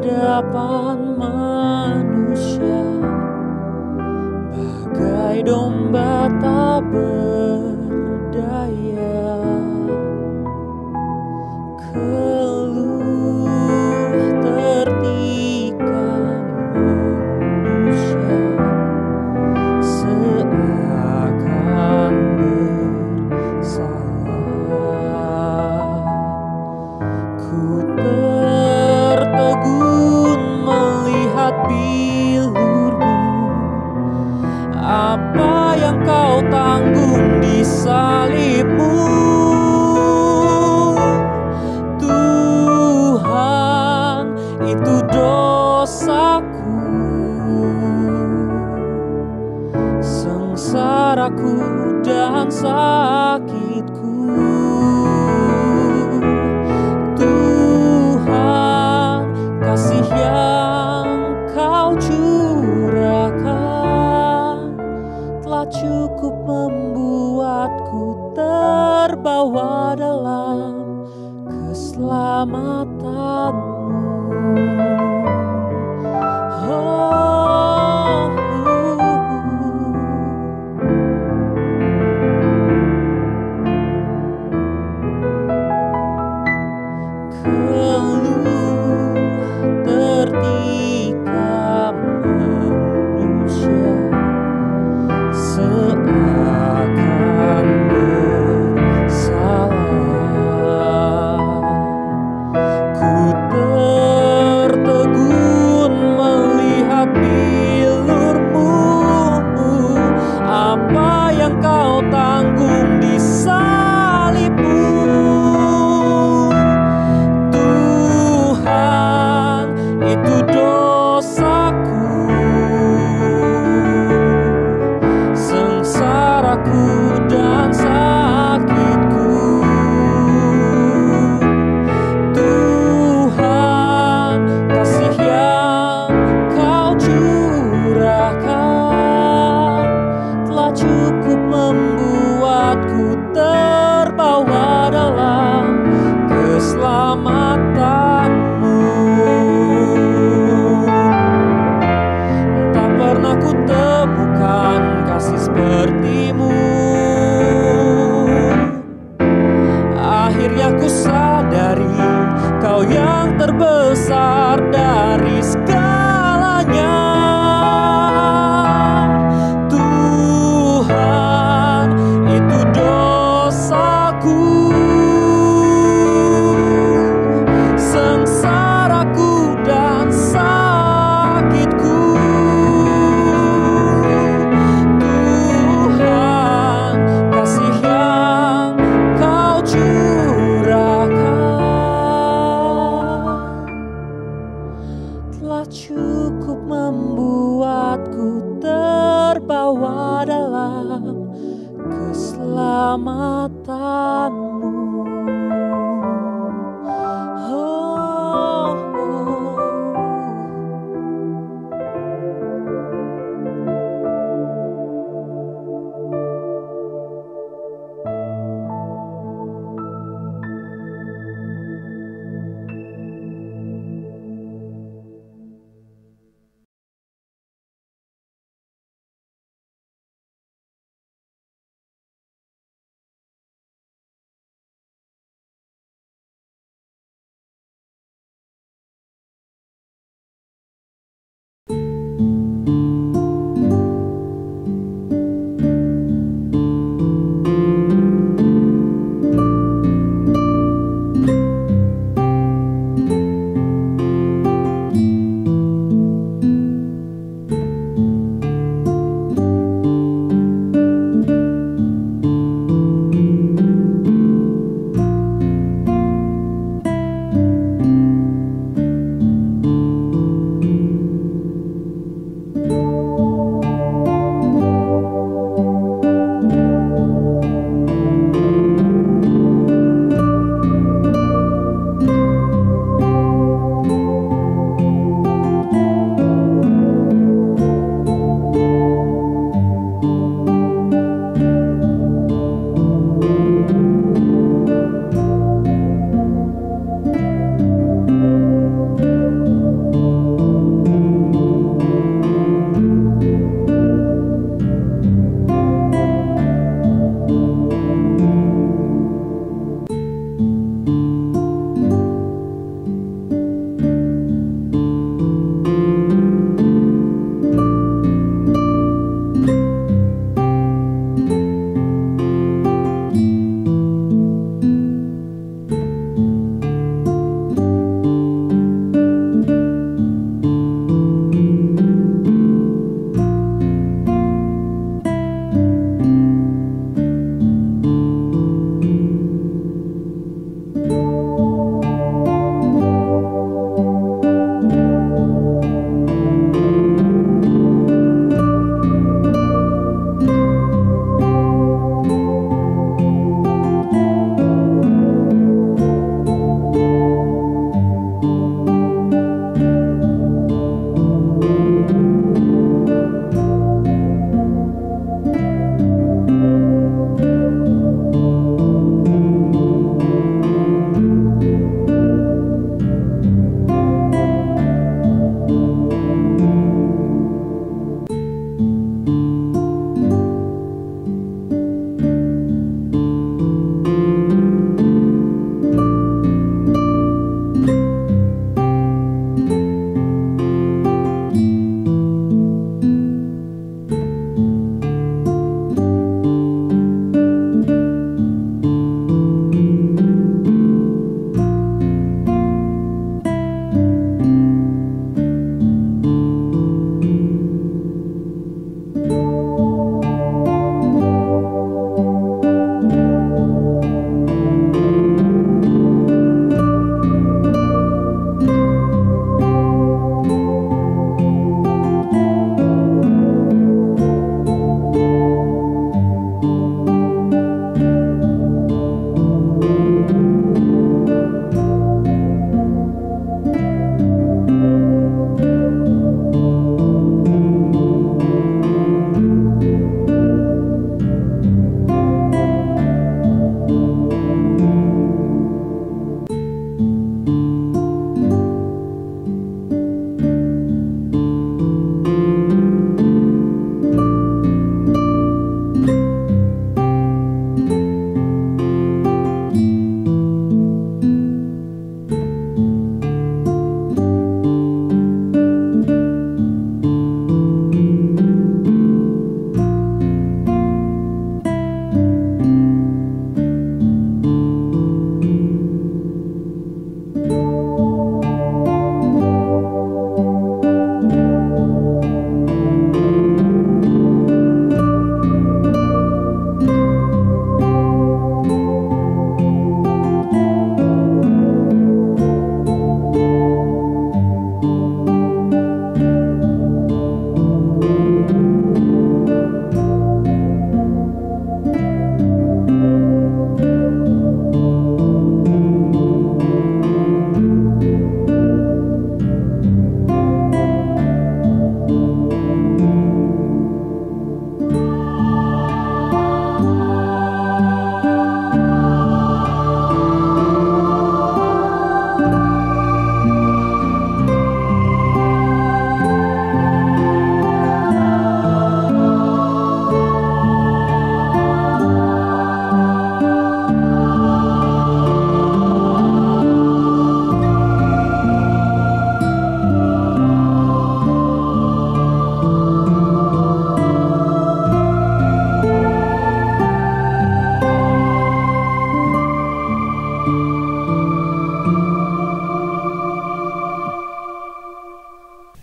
hadapan manusia, bagai domba tak berdaya. Keluh tertikam manusia, seakan bersalah. Ku tertegun melihat bilurmu, apa yang kau tanggung di salibmu. Tuhan, itu dosaku, sengsaraku dan sakitku. Tuhan, kasih yang kau curahkan telah cukup membuatku terbawa dalam keselamatanmu. Keluh tertikam manusia, seakan bersalah. Ku tertegun melihat bilurmu, apa yang kau tanggung di salibmu. Tuhan, itu dosaku, sengsaraku dan sakitku. Tuhan, kasih yang kau curahkan telah cukup membuatku terbawa dalam keselamatanmu. Tak pernah ku temukan kasih sepertimu. Akhirnya ku sadari kau yang terbesar dari segalanya. Tuhan, itu dosaku, sengsaraku dan sakitku. Tuhan, kasih yang kau curahkan telah cukup membuatku terbawa dalam keselamatanmu.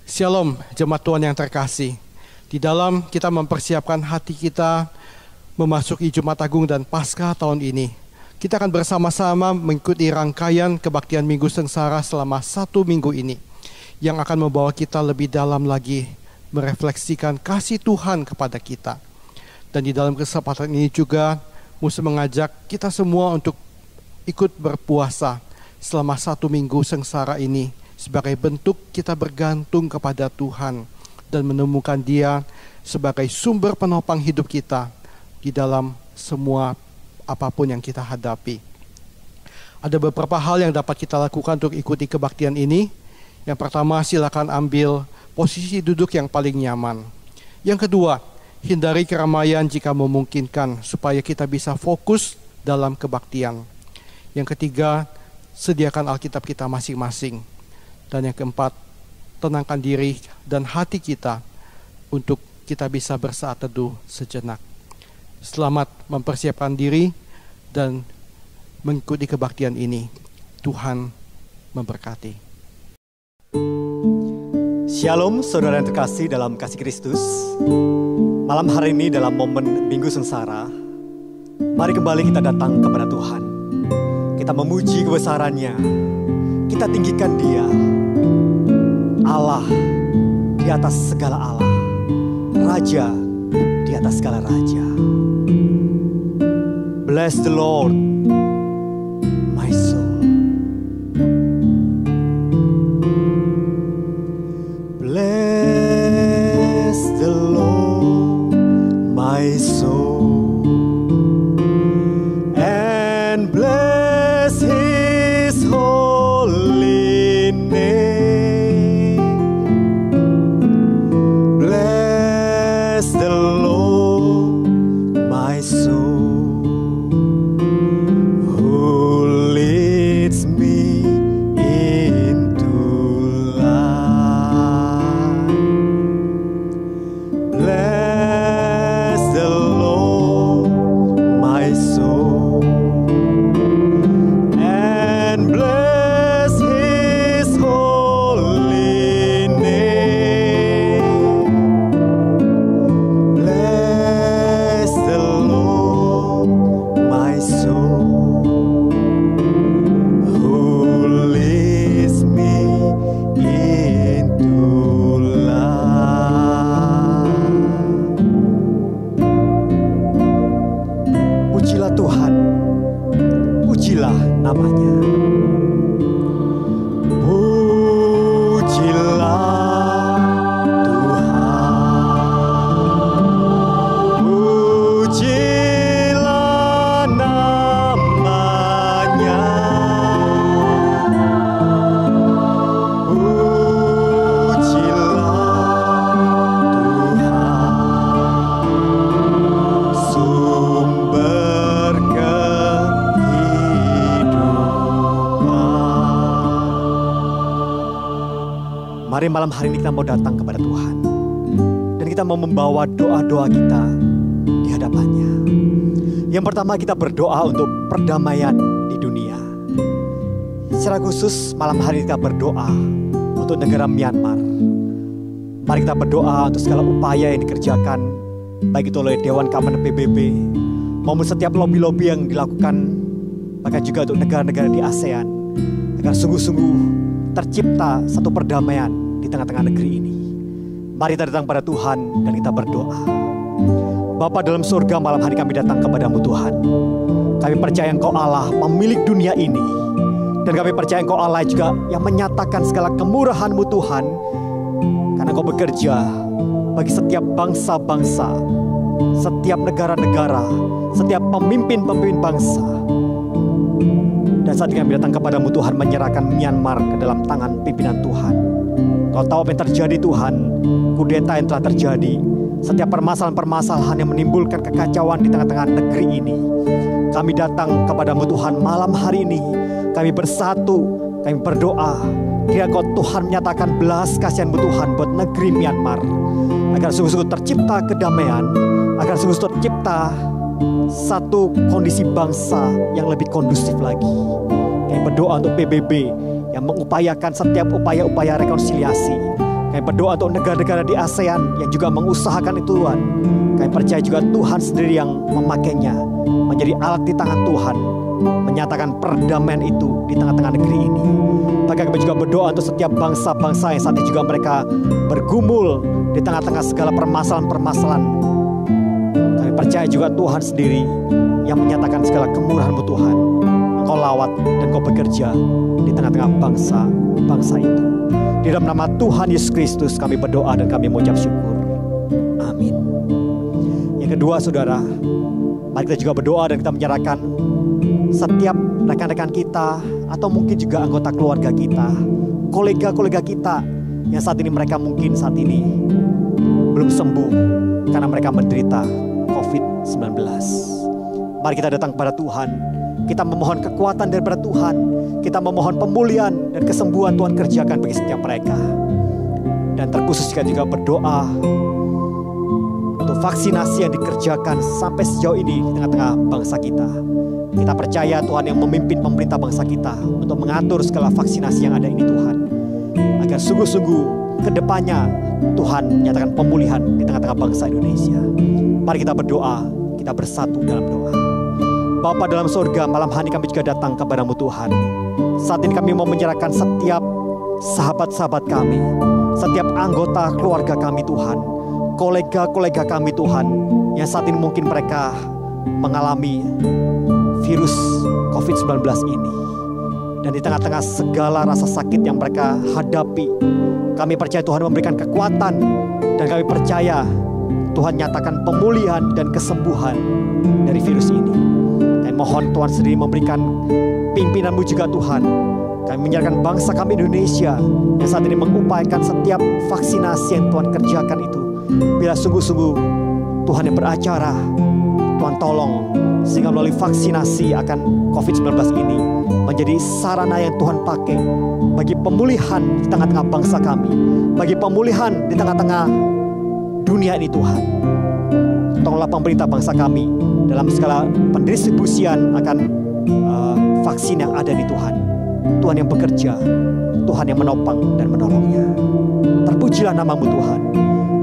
Shalom, jemaat Tuhan yang terkasih. Di dalam kita mempersiapkan hati kita memasuki Jumat Agung dan Paskah tahun ini, kita akan bersama-sama mengikuti rangkaian kebaktian Minggu Sengsara selama 1 minggu ini, yang akan membawa kita lebih dalam lagi merefleksikan kasih Tuhan kepada kita. Dan di dalam kesempatan ini juga Musa mengajak kita semua untuk ikut berpuasa selama 1 minggu sengsara ini, sebagai bentuk kita bergantung kepada Tuhan dan menemukan Dia sebagai sumber penopang hidup kita di dalam semua apapun yang kita hadapi. Ada beberapa hal yang dapat kita lakukan untuk ikuti kebaktian ini. Yang pertama, silakan ambil posisi duduk yang paling nyaman. Yang kedua, hindari keramaian jika memungkinkan supaya kita bisa fokus dalam kebaktian. Yang ketiga, sediakan Alkitab kita masing-masing. Dan yang keempat, tenangkan diri dan hati kita untuk kita bisa bersaat teduh sejenak. Selamat mempersiapkan diri dan mengikuti kebaktian ini. Tuhan memberkati. Shalom saudara yang terkasih dalam kasih Kristus. Malam hari ini dalam momen Minggu Sengsara, mari kembali kita datang kepada Tuhan. Kita memuji kebesaran-Nya, kita tinggikan Dia, Allah di atas segala Allah, Raja di atas segala Raja. Bless the Lord, my soul. Bless the Lord, my soul, and bless His holy name. Bless the Lord, my soul, who leads me into life. Bless the Lord, my soul, and bless His holy name. Bless the Lord, my soul, who leads me into life. Pujilah Tuhan, pujilah namanya. Pujilah Tuhan, pujilah namanya. Pujilah Tuhan, sumber kehidupan. Mari malam hari ini kita mau datang kepada Tuhan, dan kita mau membawa doa-doa kita di hadapan-Nya. Yang pertama, kita berdoa untuk perdamaian di dunia. Secara khusus malam hari ini kita berdoa untuk negara Myanmar. Mari kita berdoa untuk segala upaya yang dikerjakan, baik itu oleh Dewan Keamanan PBB maupun setiap lobby-lobby yang dilakukan, bahkan juga untuk negara-negara di ASEAN, agar sungguh-sungguh tercipta satu perdamaian di tengah-tengah negeri ini. Mari kita datang pada Tuhan dan kita berdoa. Bapa dalam surga, malam hari kami datang kepadamu Tuhan. Kami percaya Engkau Allah pemilik dunia ini, dan kami percaya Engkau Allah juga yang menyatakan segala kemurahan-Mu Tuhan, karena Engkau bekerja bagi setiap bangsa-bangsa, setiap negara-negara, setiap pemimpin-pemimpin bangsa. Dan saat ini kami datang kepadamu Tuhan, menyerahkan Myanmar ke dalam tangan pimpinan Tuhan. Kau tahu apa yang terjadi Tuhan, kudeta yang telah terjadi, setiap permasalahan-permasalahan yang menimbulkan kekacauan di tengah-tengah negeri ini. Kami datang kepadamu Tuhan malam hari ini, kami bersatu, kami berdoa, kiranya Kau Tuhan menyatakan belas kasihan-Mu Tuhan buat negeri Myanmar, agar sungguh-sungguh tercipta kedamaian, agar sungguh-sungguh tercipta satu kondisi bangsa yang lebih kondusif lagi. Kami berdoa untuk PBB yang mengupayakan setiap upaya-upaya rekonsiliasi. Kami berdoa untuk negara-negara di ASEAN yang juga mengusahakan itu Tuhan. Kami percaya juga Tuhan sendiri yang memakainya menjadi alat di tangan Tuhan, menyatakan perdamaian itu di tengah-tengah negeri ini. Bahkan kami juga berdoa untuk setiap bangsa-bangsa yang saat ini juga mereka bergumul di tengah-tengah segala permasalahan-permasalahan. Kami percaya juga Tuhan sendiri yang menyatakan segala kemurahan-Mu Tuhan. Engkau lawat dan Kau bekerja di tengah-tengah bangsa-bangsa itu. Di dalam nama Tuhan Yesus Kristus kami berdoa dan kami mengucap syukur. Amin. Yang kedua saudara, mari kita juga berdoa dan kita menyerahkan setiap rekan-rekan kita atau mungkin juga anggota keluarga kita, kolega-kolega kita yang saat ini mereka mungkin saat ini belum sembuh karena mereka menderita COVID-19. Mari kita datang kepada Tuhan. Kita memohon kekuatan daripada Tuhan. Kita memohon pemulihan dan kesembuhan Tuhan kerjakan bagi setiap mereka. Dan terkhusus juga berdoa untuk vaksinasi yang dikerjakan sampai sejauh ini di tengah-tengah bangsa kita. Kita percaya Tuhan yang memimpin pemerintah bangsa kita untuk mengatur segala vaksinasi yang ada ini Tuhan. Agar sungguh-sungguh ke depannya Tuhan menyatakan pemulihan di tengah-tengah bangsa Indonesia. Mari kita berdoa, kita bersatu dalam doa. Bapa dalam surga, malam hari kami juga datang kepada-Mu Tuhan. Saat ini kami mau menyerahkan setiap sahabat-sahabat kami, setiap anggota keluarga kami Tuhan, kolega-kolega kami Tuhan, yang saat ini mungkin mereka mengalami virus COVID-19 ini. Dan di tengah-tengah segala rasa sakit yang mereka hadapi, kami percaya Tuhan memberikan kekuatan. Dan kami percaya Tuhan nyatakan pemulihan dan kesembuhan dari virus ini. Kami mohon Tuhan sendiri memberikan pimpinan-Mu juga Tuhan. Kami menyerahkan bangsa kami Indonesia yang saat ini mengupayakan setiap vaksinasi yang Tuhan kerjakan itu. Bila sungguh-sungguh Tuhan yang beracara, Tuhan tolong sehingga melalui vaksinasi akan COVID-19 ini menjadi sarana yang Tuhan pakai bagi pemulihan di tengah-tengah bangsa kami, bagi pemulihan di tengah-tengah dunia ini Tuhan. Tolonglah pemerintah bangsa kami dalam segala pendistribusian akan vaksin yang ada di Tuhan. Tuhan yang bekerja, Tuhan yang menopang dan menolongnya. Terpujilah nama-Mu Tuhan.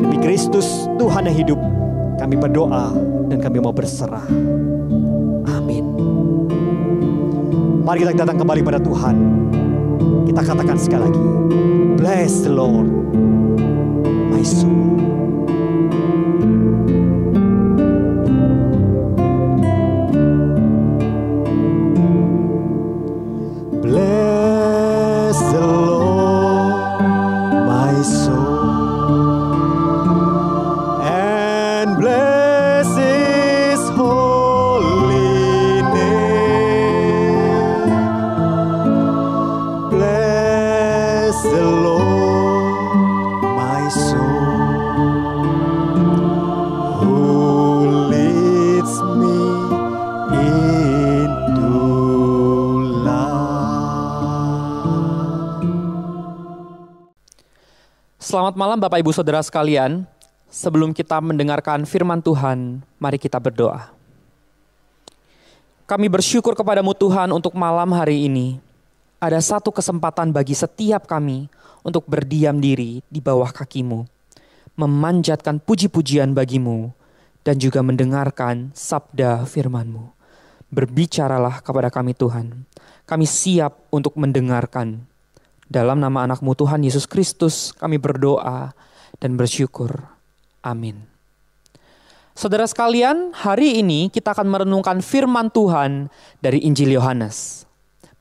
Demi Kristus Tuhan yang hidup, kami berdoa dan kami mau berserah. Amin. Mari kita datang kembali pada Tuhan. Kita katakan sekali lagi, bless the Lord, my soul. Selamat malam Bapak Ibu Saudara sekalian. Sebelum kita mendengarkan firman Tuhan, mari kita berdoa. Kami bersyukur kepada-Mu Tuhan untuk malam hari ini. Ada satu kesempatan bagi setiap kami untuk berdiam diri di bawah kaki-Mu, memanjatkan puji-pujian bagi-Mu, dan juga mendengarkan sabda firman-Mu. Berbicaralah kepada kami Tuhan. Kami siap untuk mendengarkan. Dalam nama anak-Mu Tuhan Yesus Kristus kami berdoa dan bersyukur. Amin. Saudara sekalian, hari ini kita akan merenungkan firman Tuhan dari Injil Yohanes.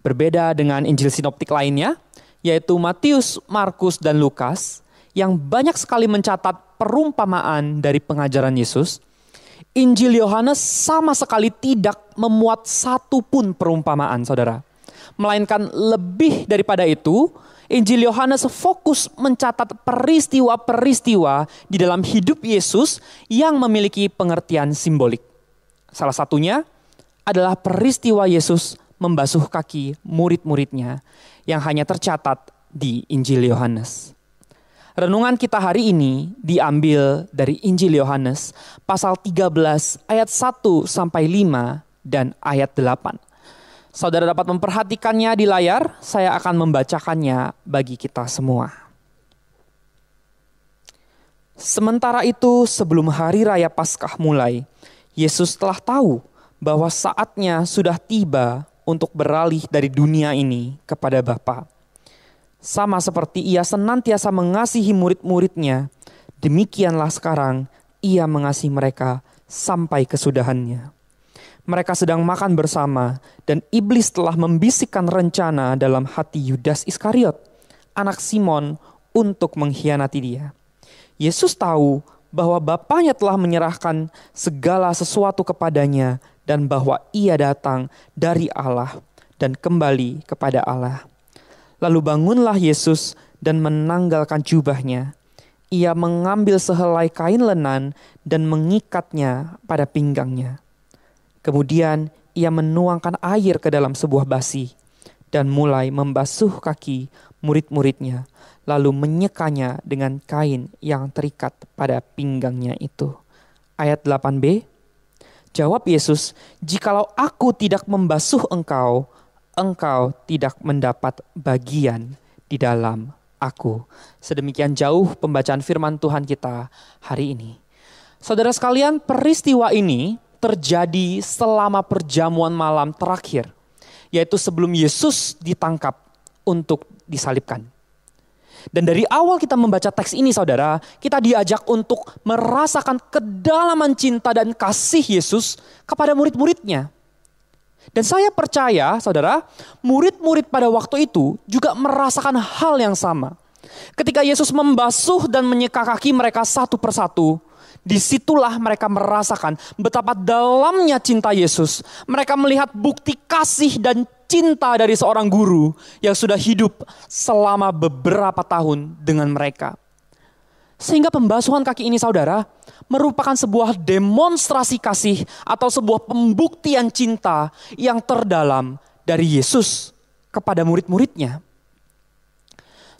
Berbeda dengan Injil sinoptik lainnya, yaitu Matius, Markus, dan Lukas, yang banyak sekali mencatat perumpamaan dari pengajaran Yesus. Injil Yohanes sama sekali tidak memuat satu pun perumpamaan, saudara. Melainkan lebih daripada itu, Injil Yohanes fokus mencatat peristiwa-peristiwa di dalam hidup Yesus yang memiliki pengertian simbolik. Salah satunya adalah peristiwa Yesus membasuh kaki murid-muridnya yang hanya tercatat di Injil Yohanes. Renungan kita hari ini diambil dari Injil Yohanes pasal 13 ayat 1 sampai 5 dan ayat 8. Saudara dapat memperhatikannya di layar, saya akan membacakannya bagi kita semua. Sementara itu, sebelum hari raya Paskah mulai, Yesus telah tahu bahwa saatnya sudah tiba untuk beralih dari dunia ini kepada Bapa. Sama seperti ia senantiasa mengasihi murid-muridnya, demikianlah sekarang ia mengasihi mereka sampai kesudahannya. Mereka sedang makan bersama dan iblis telah membisikkan rencana dalam hati Yudas Iskariot, anak Simon, untuk mengkhianati dia. Yesus tahu bahwa Bapanya telah menyerahkan segala sesuatu kepadanya dan bahwa ia datang dari Allah dan kembali kepada Allah. Lalu bangunlah Yesus dan menanggalkan jubahnya. Ia mengambil sehelai kain lenan dan mengikatnya pada pinggangnya. Kemudian ia menuangkan air ke dalam sebuah basi dan mulai membasuh kaki murid-muridnya, lalu menyekanya dengan kain yang terikat pada pinggangnya itu. Ayat 8b, jawab Yesus, "Jikalau aku tidak membasuh engkau, engkau tidak mendapat bagian di dalam aku." Sedemikian jauh pembacaan firman Tuhan kita hari ini. Saudara sekalian, peristiwa ini terjadi selama perjamuan malam terakhir, yaitu sebelum Yesus ditangkap untuk disalibkan. Dan dari awal kita membaca teks ini, saudara, kita diajak untuk merasakan kedalaman cinta dan kasih Yesus kepada murid-muridnya. Dan saya percaya, saudara, murid-murid pada waktu itu juga merasakan hal yang sama. Ketika Yesus membasuh dan menyeka kaki mereka satu persatu, disitulah mereka merasakan betapa dalamnya cinta Yesus. Mereka melihat bukti kasih dan cinta dari seorang guru yang sudah hidup selama beberapa tahun dengan mereka. Sehingga pembasuhan kaki ini, saudara, merupakan sebuah demonstrasi kasih atau sebuah pembuktian cinta yang terdalam dari Yesus kepada murid-muridnya.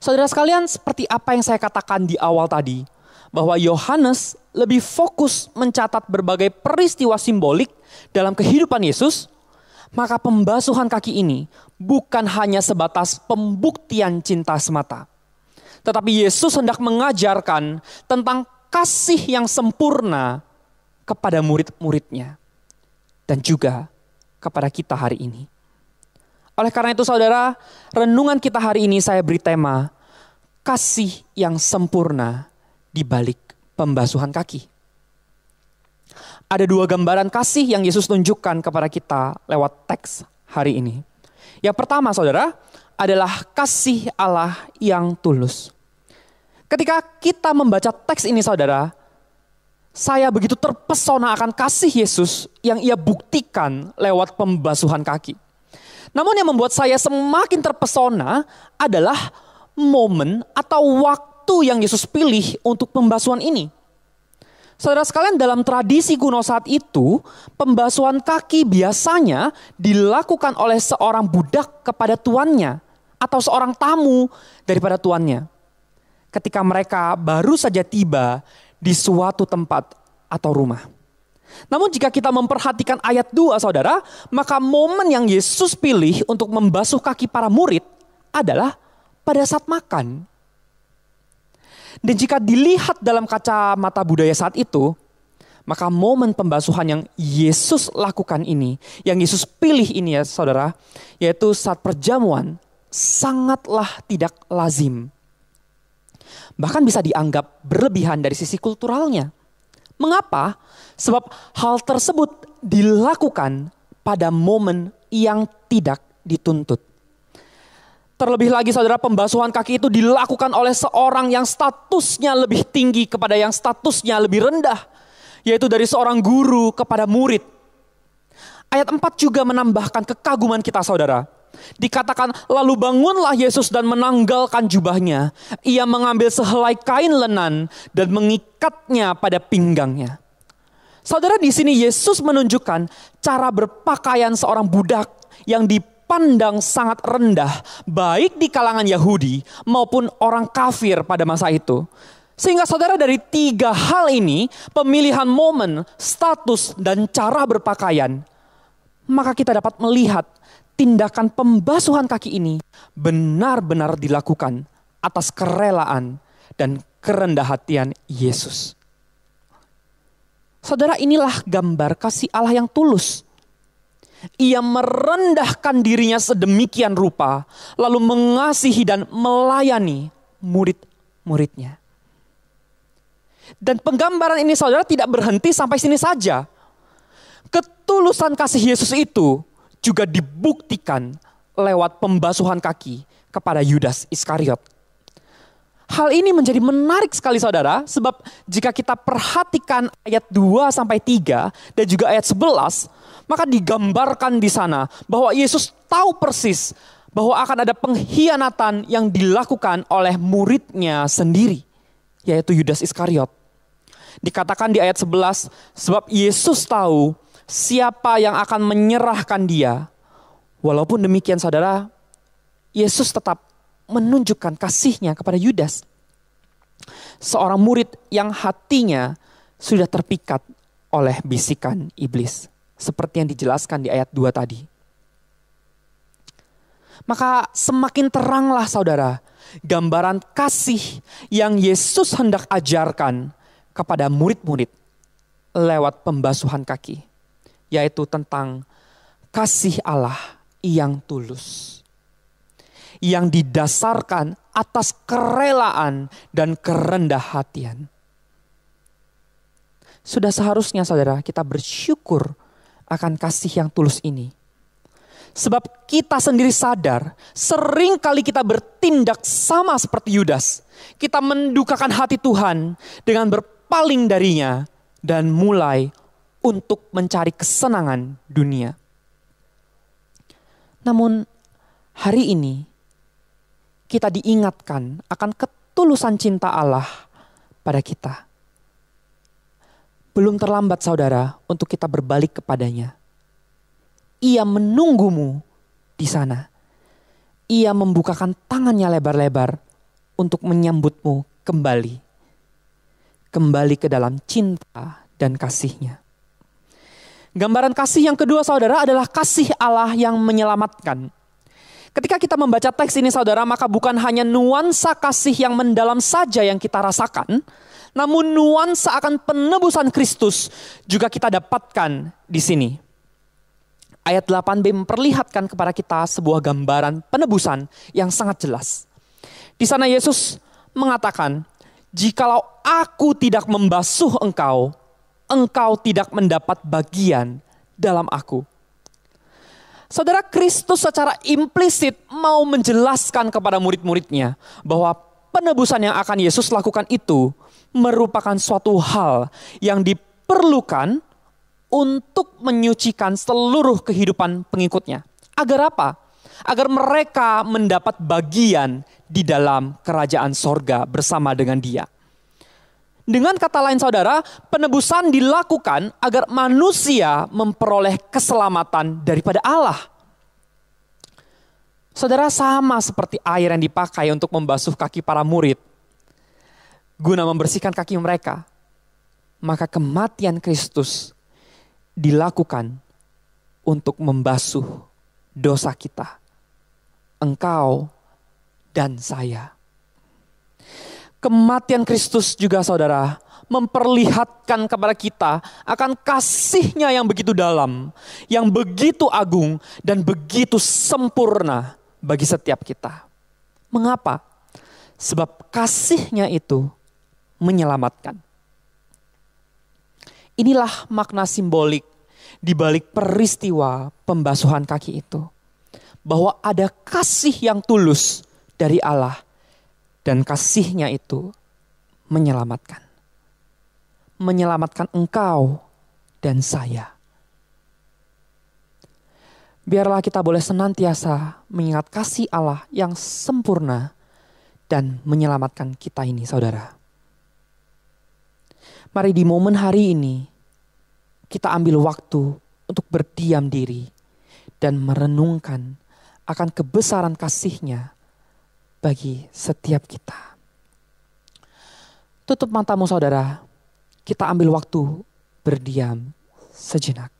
Saudara sekalian, seperti apa yang saya katakan di awal tadi, bahwa Yohanes lebih fokus mencatat berbagai peristiwa simbolik dalam kehidupan Yesus, maka pembasuhan kaki ini bukan hanya sebatas pembuktian cinta semata. Tetapi Yesus hendak mengajarkan tentang kasih yang sempurna kepada murid-muridnya. Dan juga kepada kita hari ini. Oleh karena itu, saudara, renungan kita hari ini saya beri tema kasih yang sempurna di balik pembasuhan kaki. Ada dua gambaran kasih yang Yesus tunjukkan kepada kita lewat teks hari ini. Yang pertama, saudara, adalah kasih Allah yang tulus. Ketika kita membaca teks ini, saudara, saya begitu terpesona akan kasih Yesus yang ia buktikan lewat pembasuhan kaki. Namun yang membuat saya semakin terpesona adalah momen atau waktu yang Yesus pilih untuk pembasuhan ini. Saudara sekalian, dalam tradisi kuno saat itu, pembasuhan kaki biasanya dilakukan oleh seorang budak kepada tuannya atau seorang tamu daripada tuannya. Ketika mereka baru saja tiba di suatu tempat atau rumah. Namun jika kita memperhatikan ayat 2, saudara, maka momen yang Yesus pilih untuk membasuh kaki para murid adalah pada saat makan. Dan jika dilihat dalam kacamata budaya saat itu, maka momen pembasuhan yang Yesus lakukan ini, yang Yesus pilih ini ya saudara, yaitu saat perjamuan, sangatlah tidak lazim. Bahkan bisa dianggap berlebihan dari sisi kulturalnya. Mengapa? Sebab hal tersebut dilakukan pada momen yang tidak dituntut. Terlebih lagi saudara, pembasuhan kaki itu dilakukan oleh seorang yang statusnya lebih tinggi kepada yang statusnya lebih rendah. Yaitu dari seorang guru kepada murid. Ayat 4 juga menambahkan kekaguman kita saudara. Dikatakan, lalu bangunlah Yesus dan menanggalkan jubahnya. Ia mengambil sehelai kain lenan dan mengikatnya pada pinggangnya. Saudara, di sini Yesus menunjukkan cara berpakaian seorang budak yang dipandang sangat rendah, baik di kalangan Yahudi maupun orang kafir pada masa itu. Sehingga saudara, dari tiga hal ini, pemilihan momen, status, dan cara berpakaian, maka kita dapat melihat tindakan pembasuhan kaki ini benar-benar dilakukan atas kerelaan dan kerendah hatian Yesus. Saudara, inilah gambar kasih Allah yang tulus. Ia merendahkan dirinya sedemikian rupa, lalu mengasihi dan melayani murid-muridnya. Dan penggambaran ini saudara tidak berhenti sampai sini saja. Ketulusan kasih Yesus itu juga dibuktikan lewat pembasuhan kaki kepada Yudas Iskariot. Hal ini menjadi menarik sekali saudara, sebab jika kita perhatikan ayat 2 sampai 3 dan juga ayat 11, maka digambarkan di sana bahwa Yesus tahu persis bahwa akan ada pengkhianatan yang dilakukan oleh muridnya sendiri, yaitu Yudas Iskariot. Dikatakan di ayat 11, sebab Yesus tahu siapa yang akan menyerahkan dia. Walaupun demikian saudara, Yesus tetap menunjukkan kasihnya kepada Yudas. Seorang murid yang hatinya sudah terpikat oleh bisikan iblis. Seperti yang dijelaskan di ayat 2 tadi. Maka semakin teranglah saudara, gambaran kasih yang Yesus hendak ajarkan kepada murid-murid lewat pembasuhan kaki. Yaitu tentang kasih Allah yang tulus. Yang didasarkan atas kerelaan dan kerendah hatian. Sudah seharusnya saudara kita bersyukur akan kasih yang tulus ini. Sebab kita sendiri sadar, sering kali kita bertindak sama seperti Yudas. Kita mendukakan hati Tuhan dengan berpaling darinya dan mulai untuk mencari kesenangan dunia. Namun hari ini kita diingatkan akan ketulusan cinta Allah pada kita. Belum terlambat saudara untuk kita berbalik kepadanya. Ia menunggumu di sana. Ia membukakan tangannya lebar-lebar untuk menyambutmu kembali. Kembali ke dalam cinta dan kasih-Nya. Gambaran kasih yang kedua saudara adalah kasih Allah yang menyelamatkan. Ketika kita membaca teks ini saudara, maka bukan hanya nuansa kasih yang mendalam saja yang kita rasakan, namun nuansa akan penebusan Kristus juga kita dapatkan di sini. Ayat 8b memperlihatkan kepada kita sebuah gambaran penebusan yang sangat jelas. Di sana Yesus mengatakan, "Jikalau aku tidak membasuh engkau, engkau tidak mendapat bagian dalam aku." Saudara, Kristus secara implisit mau menjelaskan kepada murid-muridnya bahwa penebusan yang akan Yesus lakukan itu merupakan suatu hal yang diperlukan untuk menyucikan seluruh kehidupan pengikutnya. Agar apa? Agar mereka mendapat bagian di dalam kerajaan sorga bersama dengan Dia. Dengan kata lain saudara, penebusan dilakukan agar manusia memperoleh keselamatan daripada Allah. Saudara, sama seperti air yang dipakai untuk membasuh kaki para murid, guna membersihkan kaki mereka, maka kematian Kristus dilakukan untuk membasuh dosa kita, engkau dan saya. Kematian Kristus juga saudara memperlihatkan kepada kita akan kasih-Nya yang begitu dalam, yang begitu agung dan begitu sempurna bagi setiap kita. Mengapa? Sebab kasih-Nya itu menyelamatkan. Inilah makna simbolik di balik peristiwa pembasuhan kaki itu. Bahwa ada kasih yang tulus dari Allah. Dan kasih-Nya itu menyelamatkan. Menyelamatkan engkau dan saya. Biarlah kita boleh senantiasa mengingat kasih Allah yang sempurna dan menyelamatkan kita ini saudara. Mari di momen hari ini kita ambil waktu untuk berdiam diri dan merenungkan akan kebesaran kasih-Nya bagi setiap kita. Tutup matamu saudara, kita ambil waktu berdiam sejenak.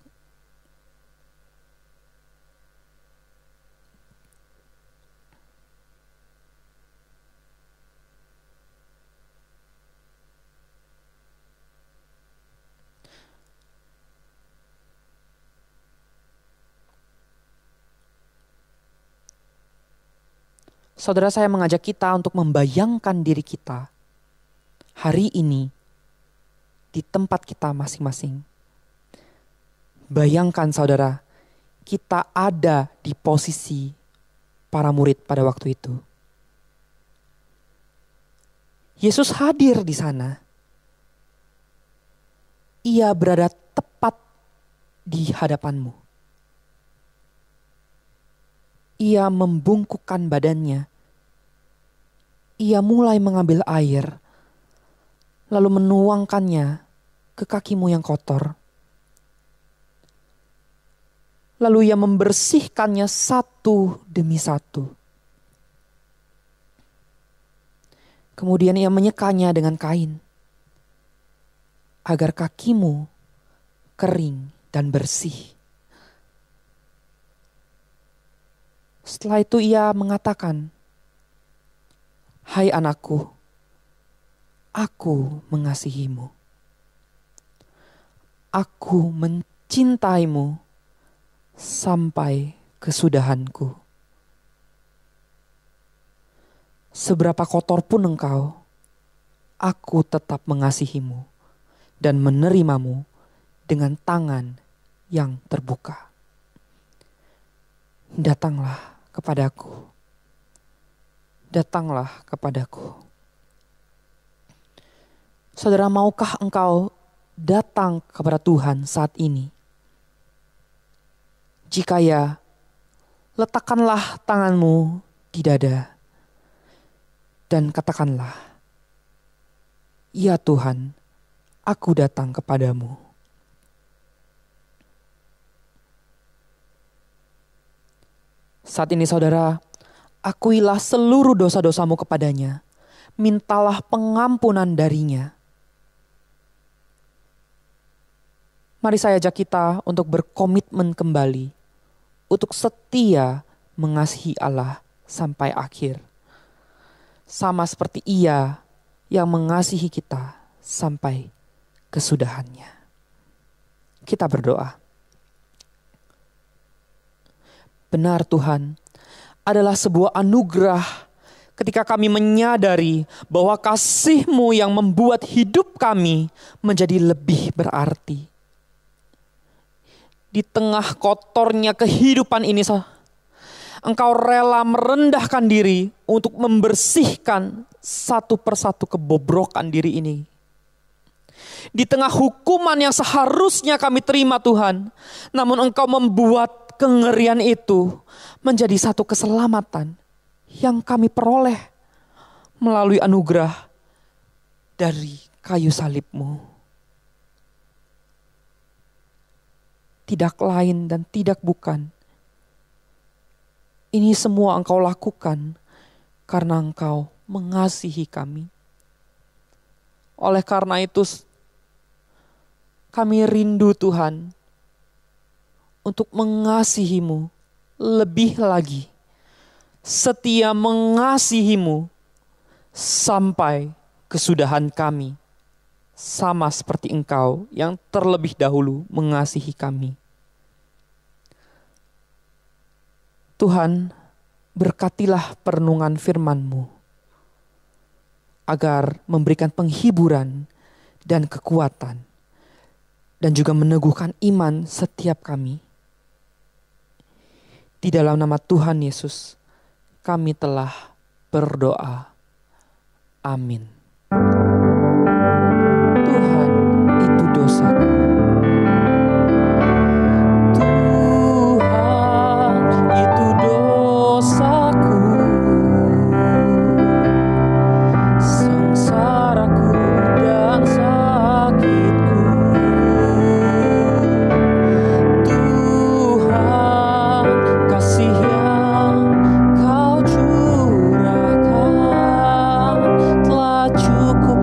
Saudara, saya mengajak kita untuk membayangkan diri kita hari ini di tempat kita masing-masing. Bayangkan saudara, kita ada di posisi para murid pada waktu itu. Yesus hadir di sana. Ia berada tepat di hadapanmu. Ia membungkukkan badannya. Ia mulai mengambil air, lalu menuangkannya ke kakimu yang kotor. Lalu ia membersihkannya satu demi satu. Kemudian ia menyekanya dengan kain, agar kakimu kering dan bersih. Setelah itu ia mengatakan, "Hai anakku, aku mengasihimu. Aku mencintaimu sampai kesudahanku. Seberapa kotor pun engkau, aku tetap mengasihimu dan menerimamu dengan tangan yang terbuka. Datanglah kepadaku. Datanglah kepadaku." Saudara, maukah engkau datang kepada Tuhan saat ini? Jika ya, letakkanlah tanganmu di dada dan katakanlah, "Ya Tuhan, aku datang kepadamu." Saat ini saudara, akuilah seluruh dosa-dosamu kepadanya. Mintalah pengampunan darinya. Mari saya ajak kita untuk berkomitmen kembali, untuk setia mengasihi Allah sampai akhir. Sama seperti Ia yang mengasihi kita sampai kesudahannya. Kita berdoa. Benar Tuhan, adalah sebuah anugerah ketika kami menyadari bahwa kasih-Mu yang membuat hidup kami menjadi lebih berarti. Di tengah kotornya kehidupan ini, Engkau rela merendahkan diri untuk membersihkan satu persatu kebobrokan diri ini. Di tengah hukuman yang seharusnya kami terima Tuhan, namun Engkau membuat kengerian itu menjadi satu keselamatan yang kami peroleh melalui anugerah dari kayu salib-Mu. Tidak lain dan tidak bukan. Ini semua Engkau lakukan karena Engkau mengasihi kami. Oleh karena itu, kami rindu Tuhan untuk mengasihi-Mu lebih lagi. Setia mengasihi-Mu sampai kesudahan kami. Sama seperti Engkau yang terlebih dahulu mengasihi kami. Tuhan, berkatilah perenungan firman-Mu agar memberikan penghiburan dan kekuatan dan juga meneguhkan iman setiap kami. Di dalam nama Tuhan Yesus, kami telah berdoa. Amin. Tuhan, itu dosaku. Cukup